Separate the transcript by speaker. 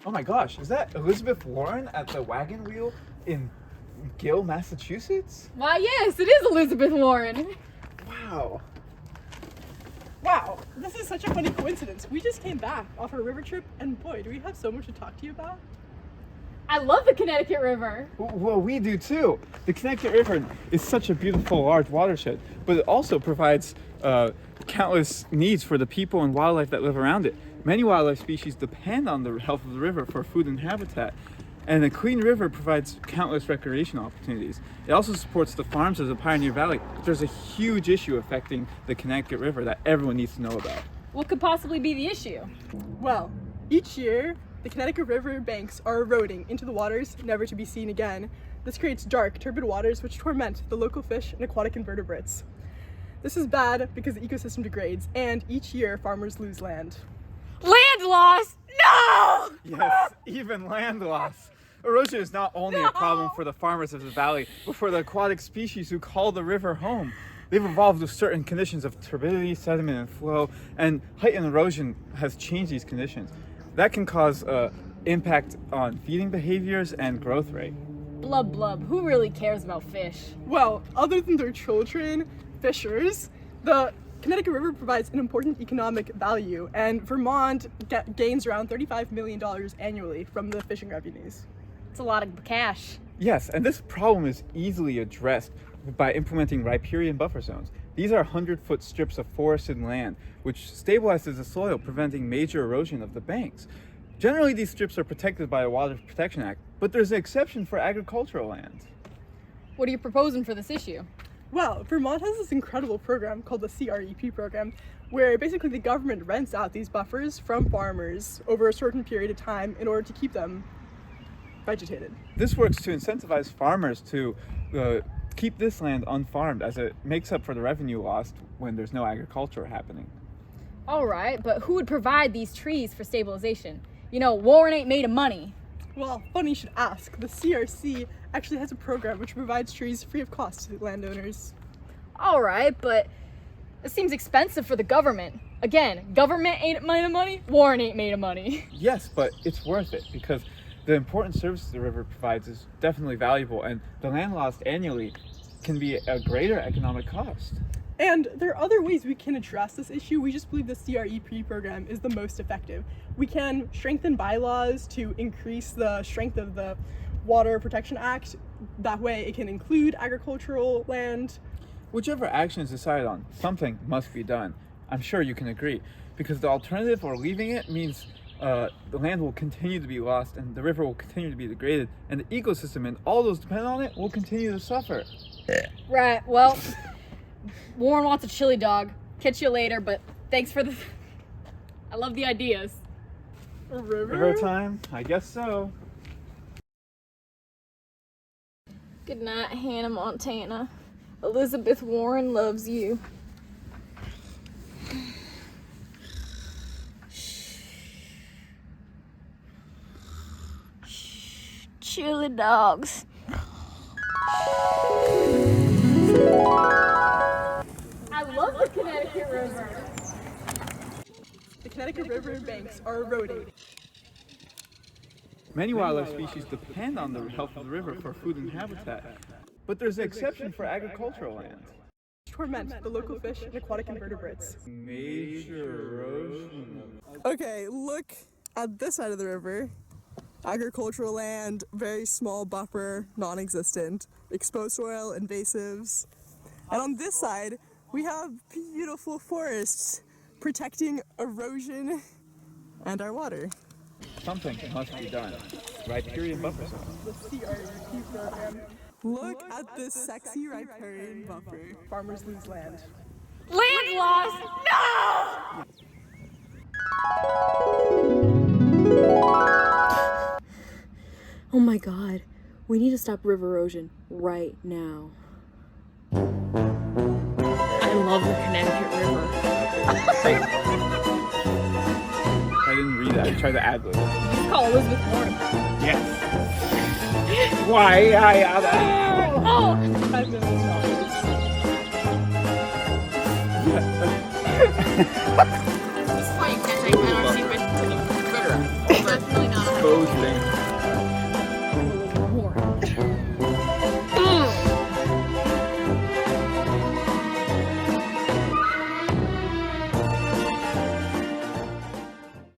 Speaker 1: Oh my gosh, is that Elizabeth Warren at the wagon wheel in Gill, Massachusetts?
Speaker 2: Why, yes, it is Elizabeth Warren.
Speaker 1: Wow.
Speaker 3: Wow, this is such a funny coincidence. We just came back off our river trip, and boy, do we have so much to talk to you about.
Speaker 2: I love the Connecticut River.
Speaker 1: Well, we do too. The Connecticut River is such a beautiful, large watershed, but it also provides countless needs for the people and wildlife that live around it. Many wildlife species depend on the health of the river for food and habitat, and a clean river provides countless recreational opportunities. It also supports the farms of the Pioneer Valley, but there's a huge issue affecting the Connecticut River that everyone needs to know about.
Speaker 2: What could possibly be the issue?
Speaker 3: Well, each year, the Connecticut River banks are eroding into the waters never to be seen again. This creates dark, turbid waters which torment the local fish and aquatic invertebrates. This is bad because the ecosystem degrades, and each year farmers lose land.
Speaker 2: Land loss? No!
Speaker 1: Yes, even land loss. Erosion is not only a problem for the farmers of the valley, but for the aquatic species who call the river home. They've evolved with certain conditions of turbidity, sediment, and flow, and height and erosion has changed these conditions. That can cause impact on feeding behaviors and growth rate.
Speaker 2: Blub blub, who really cares about fish?
Speaker 3: Well, other than their children, fishers, the Connecticut River provides an important economic value, and Vermont gains around $35 million annually from the fishing revenues.
Speaker 2: It's a lot of cash.
Speaker 1: Yes, and this problem is easily addressed by implementing riparian buffer zones. These are 100-foot strips of forested land, which stabilizes the soil, preventing major erosion of the banks. Generally, these strips are protected by the Water Protection Act, but there's an exception for agricultural land.
Speaker 2: What are you proposing for this issue?
Speaker 3: Well, Vermont has this incredible program called the CREP program, where basically the government rents out these buffers from farmers over a certain period of time in order to keep them vegetated.
Speaker 1: This works to incentivize farmers to keep this land unfarmed, as it makes up for the revenue lost when there's no agriculture happening.
Speaker 2: All right, but who would provide these trees for stabilization? You know, Warren ain't made of money.
Speaker 3: Well, funny you should ask. The CRC actually has a program which provides trees free of cost to landowners.
Speaker 2: All right, but it seems expensive for the government. Again, government ain't made of money, Warren ain't made of money.
Speaker 1: Yes, but it's worth it because the important services the river provides is definitely valuable, and the land lost annually can be a greater economic cost.
Speaker 3: And there are other ways we can address this issue. We just believe the CREP program is the most effective. We can strengthen bylaws to increase the strength of the Water Protection Act. That way it can include agricultural land.
Speaker 1: Whichever action is decided on, something must be done. I'm sure you can agree, because the alternative or leaving it means the land will continue to be lost and the river will continue to be degraded, and the ecosystem and all those dependent on it will continue to suffer.
Speaker 2: Right, well, Warren wants a chili dog. Catch you later, but thanks for the... I love the ideas.
Speaker 3: A river?
Speaker 1: River time? I guess so.
Speaker 2: Good night, Hannah Montana. Elizabeth Warren loves you. Chili dogs. I love the Connecticut River.
Speaker 3: The Connecticut River banks are eroding.
Speaker 1: Many wildlife species depend on the health of the river for food and habitat, but there's an exception for agricultural land.
Speaker 3: Torment the local fish and aquatic invertebrates.
Speaker 1: Major erosion.
Speaker 3: Okay, look at this side of the river. Agricultural land, very small buffer, non-existent. Exposed soil, invasives. And on this side, we have beautiful forests protecting erosion and our water.
Speaker 1: Something must be done. Riparian buffer zone.
Speaker 3: The CREP program. Look at this sexy riparian buffer. Farmers lose land.
Speaker 2: Land loss? No! Oh my god, we need to stop river erosion right now. I love the Connecticut River.
Speaker 1: I didn't read that. I tried to ad lib.
Speaker 2: Let's call Elizabeth Warren.
Speaker 1: Yes. Why?
Speaker 2: Oh!
Speaker 3: $5 million.
Speaker 2: This is why you can't take my secret. That's really not
Speaker 1: exposed things.